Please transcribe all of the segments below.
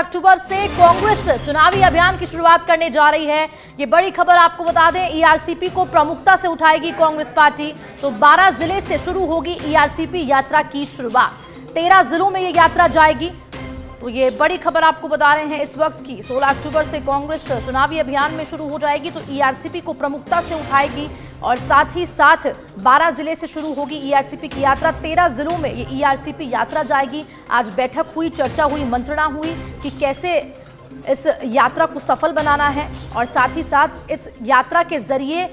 अक्टूबर से कांग्रेस चुनावी अभियान की शुरुआत करने जा रही है। ये बड़ी खबर आपको बता दें, ईआरसीपी को प्रमुखता से उठाएगी कांग्रेस पार्टी। तो 12 जिले से शुरू होगी ईआरसीपी यात्रा की शुरुआत। 13 जिलों में ये यात्रा जाएगी। तो ये बड़ी खबर आपको बता रहे हैं इस वक्त की। 16 अक्टूबर से कांग्रेस चुनावी अभियान में शुरू हो जाएगी। तो ईआरसीपी को प्रमुखता से उठाएगी और साथ ही साथ 12 जिले से शुरू होगी ईआरसीपी की यात्रा। 13 जिलों में ये ईआरसीपी यात्रा जाएगी। आज बैठक हुई, चर्चा हुई, मंत्रणा हुई कि कैसे इस यात्रा को सफल बनाना है और साथ ही साथ इस यात्रा के जरिए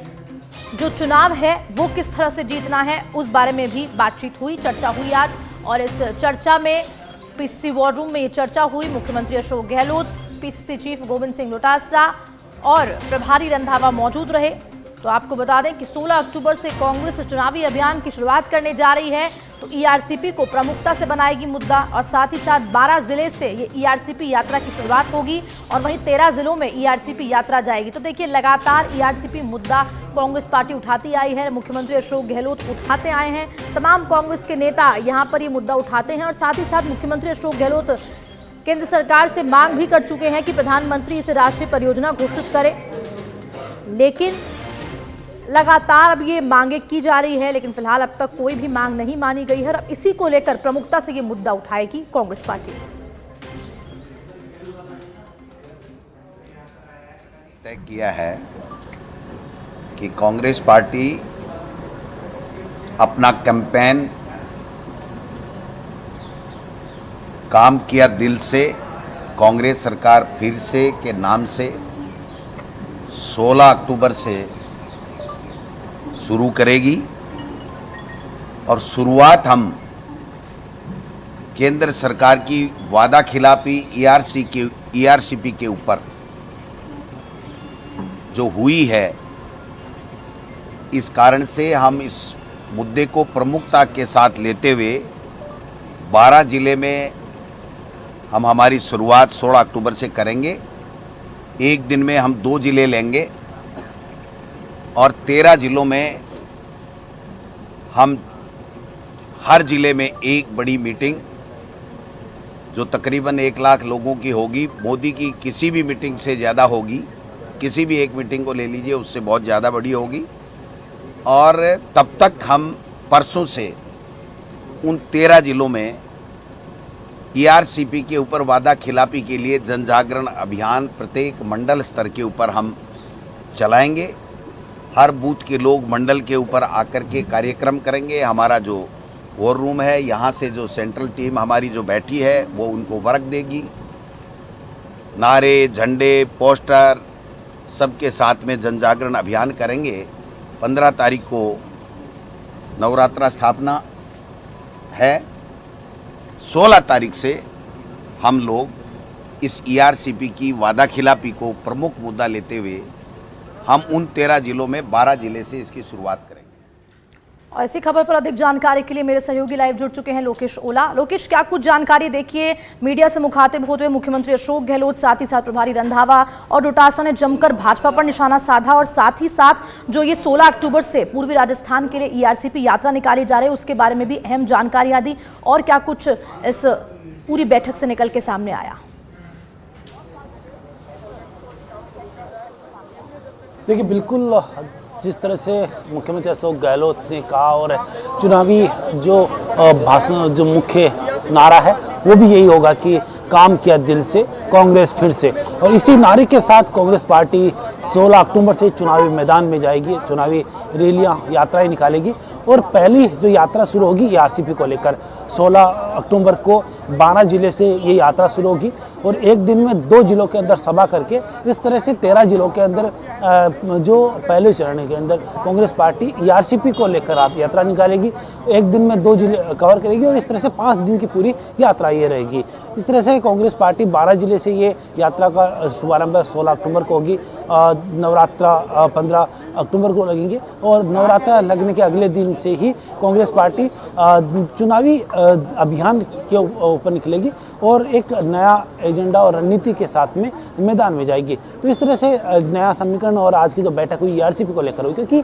जो चुनाव है वो किस तरह से जीतना है, उस बारे में भी बातचीत हुई, चर्चा हुई आज। और इस चर्चा में पीसीसी वॉर रूम में ये चर्चा हुई। मुख्यमंत्री अशोक गहलोत, पीसीसी चीफ गोविंद सिंह डोटासरा और प्रभारी रंधावा मौजूद रहे। तो आपको बता दें कि 16 अक्टूबर से कांग्रेस चुनावी अभियान की शुरुआत करने जा रही है। तो ईआरसीपी को प्रमुखता से बनाएगी मुद्दा और साथ ही साथ 12 जिले से ये ईआरसीपी यात्रा की शुरुआत होगी और वहीं 13 जिलों में ईआरसीपी यात्रा जाएगी। तो देखिए, लगातार ईआरसीपी मुद्दा कांग्रेस पार्टी उठाती आई है। मुख्यमंत्री अशोक गहलोत उठाते आए हैं, तमाम कांग्रेस के नेता यहां पर ये मुद्दा उठाते हैं और साथ ही साथ मुख्यमंत्री अशोक गहलोत केंद्र सरकार से मांग भी कर चुके हैं कि प्रधानमंत्री इसे राष्ट्रीय परियोजना घोषित करे। लेकिन लगातार अब ये मांगे की जा रही है, लेकिन फिलहाल अब तक कोई भी मांग नहीं मानी गई है और अब इसी को लेकर प्रमुखता से ये मुद्दा उठाएगी कांग्रेस पार्टी। तय किया है कि कांग्रेस पार्टी अपना कैंपेन काम किया दिल से, कांग्रेस सरकार फिर से के नाम से 16 अक्टूबर से शुरू करेगी और शुरुआत हम केंद्र सरकार की वादा खिलाफी ईआरसीपी के ऊपर जो हुई है, इस कारण से हम इस मुद्दे को प्रमुखता के साथ लेते हुए 12 जिले में हम हमारी शुरुआत 16 अक्टूबर से करेंगे। एक दिन में हम 2 जिले लेंगे और 13 जिलों में हम हर जिले में एक बड़ी मीटिंग जो तकरीबन 1 लाख लोगों की होगी, मोदी की किसी भी मीटिंग से ज़्यादा होगी, किसी भी एक मीटिंग को ले लीजिए उससे बहुत ज़्यादा बड़ी होगी। और तब तक हम परसों से उन 13 जिलों में ईआरसीपी के ऊपर वादा खिलाफी के लिए जन जागरण अभियान प्रत्येक मंडल स्तर के ऊपर हम चलाएंगे। हर बूथ के लोग मंडल के ऊपर आकर के कार्यक्रम करेंगे। हमारा जो वॉर रूम है, यहाँ से जो सेंट्रल टीम हमारी जो बैठी है वो उनको वर्क देगी। नारे, झंडे, पोस्टर सबके साथ में जन जागरण अभियान करेंगे। 15 तारीख को नवरात्रा स्थापना है। 16 तारीख से हम लोग इस ईआरसीपी की वादा खिलाफी को प्रमुख मुद्दा लेते हुए हम उन 13 जिलों में 12 जिले से इसकी शुरुआत करेंगे। और इसी खबर पर अधिक जानकारी के लिए मेरे सहयोगी लाइव जुड़ चुके हैं लोकेश ओला। लोकेश, क्या कुछ जानकारी? देखिए, मीडिया से मुखातिब होते हुए मुख्यमंत्री अशोक गहलोत, साथ ही साथ प्रभारी रंधावा और डोटासरा ने जमकर भाजपा पर निशाना साधा और साथ ही साथ जो ये 16 अक्टूबर से पूर्वी राजस्थान के लिए ईआरसीपी यात्रा निकाली जा रही है उसके बारे में भी अहम जानकारियां दी। और क्या कुछ इस पूरी बैठक से निकल के सामने आया? देखिए, बिल्कुल जिस तरह से मुख्यमंत्री अशोक गहलोत ने कहा और चुनावी जो भाषण, जो मुख्य नारा है वो भी यही होगा कि काम किया दिल से, कांग्रेस फिर से। और इसी नारे के साथ कांग्रेस पार्टी 16 अक्टूबर से चुनावी मैदान में जाएगी, चुनावी रैलियां, यात्राएं निकालेगी। और पहली जो यात्रा शुरू होगी ईआरसीपी को लेकर 16 अक्टूबर को 12 जिले से ये यात्रा शुरू होगी और एक दिन में 2 जिलों के अंदर सभा करके इस तरह से 13 जिलों के अंदर जो पहले चरण के अंदर कांग्रेस पार्टी ईआरसीपी को लेकर यात्रा निकालेगी। एक दिन में 2 जिले कवर करेगी और इस तरह से 5 दिन की पूरी यात्रा ये रहेगी। इस तरह से कांग्रेस पार्टी 12 जिले से ये यात्रा का शुभारंभ 16 अक्टूबर को होगी। नवरात्रा 15 अक्टूबर को लगेंगे और नवरात्रा लगने के अगले दिन से ही कांग्रेस पार्टी चुनावी अभियान के ऊपर निकलेगी और एक नया एजेंडा और रणनीति के साथ में मैदान में जाएगी। तो इस तरह से नया समीकरण और आज की जो बैठक हुई ईआरसीपी को लेकर हुई, क्योंकि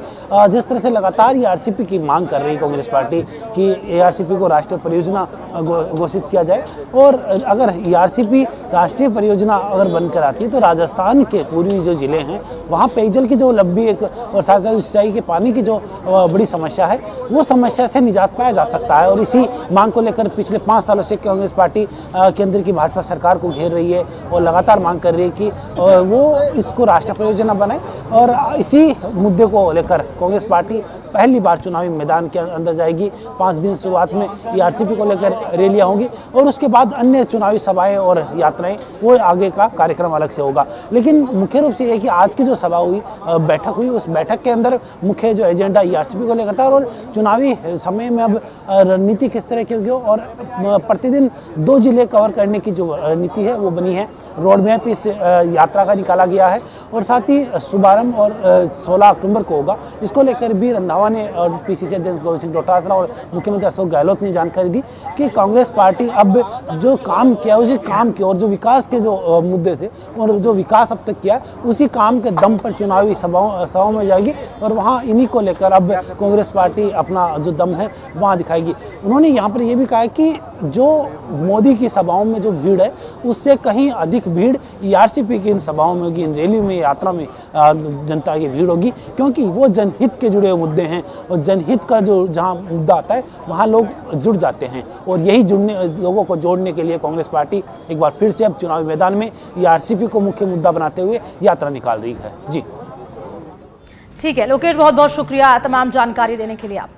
जिस तरह से लगातार ईआरसीपी की मांग कर रही कांग्रेस पार्टी कि ईआरसीपी को राष्ट्रीय परियोजना घोषित किया जाए, और अगर ईआरसीपी राष्ट्रीय परियोजना अगर बनकर आती है तो राजस्थान के पूर्वी जो जिले हैं वहाँ पेयजल की जो लंबी एक और साथ साथ सिंचाई के पानी की जो बड़ी समस्या है, वो समस्या से निजात पाया जा सकता है। और इसी मांग को लेकर पिछले 5 सालों से कांग्रेस पार्टी केंद्र की भाजपा सरकार को घेर रही है और लगातार मांग कर रही है कि वो इसको राष्ट्रीय परियोजना बनाए। और इसी मुद्दे को लेकर कांग्रेस पार्टी पहली बार चुनावी मैदान के अंदर जाएगी। 5 दिन शुरुआत में ईआरसीपी को लेकर रैलियां होंगी और उसके बाद अन्य चुनावी सभाएं और यात्राएं, वो आगे का कार्यक्रम अलग से होगा। लेकिन मुख्य रूप से ये कि आज की जो सभा हुई, बैठक हुई, उस बैठक के अंदर मुख्य जो एजेंडा ईआरसीपी को लेकर था और चुनावी समय में अब रणनीति किस तरह की होगी और प्रतिदिन 2 जिले कवर करने की जो रणनीति है वो बनी है। रोड मैप इस यात्रा का निकाला गया है और साथ ही शुभारंभ और 16 अक्टूबर को होगा। इसको लेकर भी रंधावा ने और पीसीसी अध्यक्ष गोविंद सिंह डोटासरा और मुख्यमंत्री अशोक गहलोत ने जानकारी दी कि कांग्रेस पार्टी अब जो काम किया उसी काम की और जो विकास के जो मुद्दे थे और जो विकास अब तक किया उसी काम के दम पर चुनावी सभाओं में जाएगी और वहाँ इन्हीं को लेकर अब कांग्रेस पार्टी अपना जो दम है वहाँ दिखाएगी। उन्होंने यहाँ पर यह भी कहा कि जो मोदी की सभाओं में जो भीड़ है उससे कहीं अधिक भीड़ ईआरसीपी की इन सभाओं में होगी, इन रैली में, यात्रा में जनता की भीड़ होगी, क्योंकि वो जनहित के जुड़े हुए मुद्दे हैं और जनहित का जो जहां मुद्दा आता है वहां लोग जुड़ जाते हैं। और यही लोगों को जोड़ने के लिए कांग्रेस पार्टी एक बार फिर से अब चुनावी मैदान में ईआरसीपी को मुख्य मुद्दा बनाते हुए यात्रा निकाल रही है। जी ठीक है लोकेश, बहुत बहुत शुक्रिया तमाम जानकारी देने के लिए आपका।